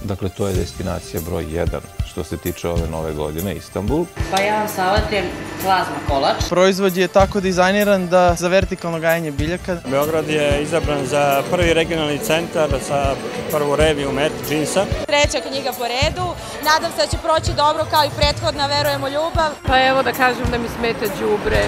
Dakle, to je destinacija broj 1 što se tiče ove nove godine, Istanbul. Pa ja vam savjetujem plazma kolač. Proizvod je tako dizajniran da za vertikalno gajenje biljaka. Beograd je izabran za prvi regionalni centar sa prvu reviju Met džinsa. Treća knjiga po redu. Nadam se da će proći dobro kao i prethodna, verujemo ljubav. Pa evo da kažem da mi smeta đubre.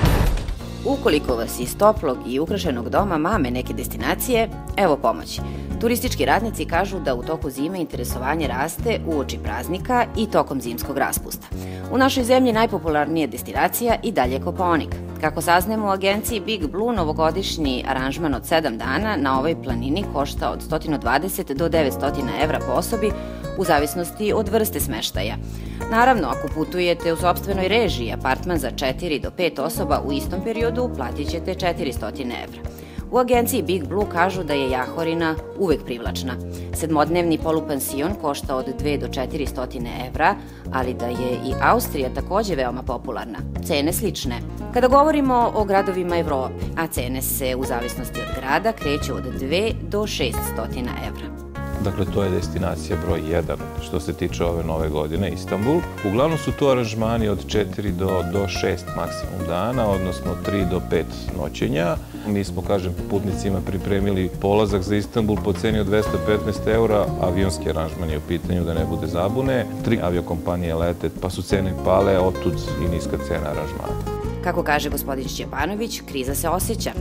Ukoliko vas iz toplog i ukrašenog doma mame neke destinacije, evo pomoći. Turistički radnici kažu da u toku zime interesovanje raste uoči praznika i tokom zimskog raspusta. U našoj zemlji najpopularnija destinacija i dalje je Kopaonik. Kako saznemo u agenciji Big Blue, novogodišnji aranžman od 7 dana na ovoj planini košta od 120 do 900 evra po osobi, u zavisnosti od vrste smeštaja. Naravno, ako putujete u sopstvenoj režiji, apartman za 4 do 5 osoba u istom periodu platit ćete 400 evra. U agenciji Big Blue kažu da je Jahorina uvek privlačna. Sedmodnevni polupansion košta od 2 do 400 evra, ali da je i Austrija takođe veoma popularna. Cene slične. Kada govorimo o gradovima Evrope, a cene se u zavisnosti od grada kreću od 2 do 600 evra. Dakle, to je destinacija broj 1 što se tiče ove nove godine, Istanbul. Uglavnom su to aranžmani od 4 do 6 maksimum dana, odnosno 3 do 5 noćenja. Mi smo, kažem, putnicima pripremili polazak za Istanbul po ceni od 215 eura, avionski aranžman je u pitanju da ne bude zabune. 3 aviokompanije lete, pa su cene pale, otud i niska cena aranžmana. Kako kaže gospodin Šćepanović, kriza se osjeća,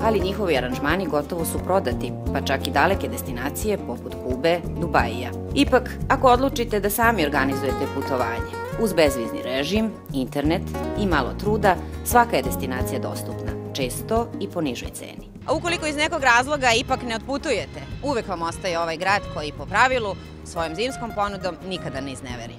ali njihovi aranžmani gotovo su prodati, pa čak i daleke destinacije poput Kube, Dubajija. Ipak, ako odlučite da sami organizujete putovanje, uz bezvizni režim, internet i malo truda, svaka je destinacija dostupna, često i po nižoj ceni. A ukoliko iz nekog razloga ipak ne otputujete, uvek vam ostaje ovaj grad koji po pravilu svojom zimskom ponudom nikada ne izneveri.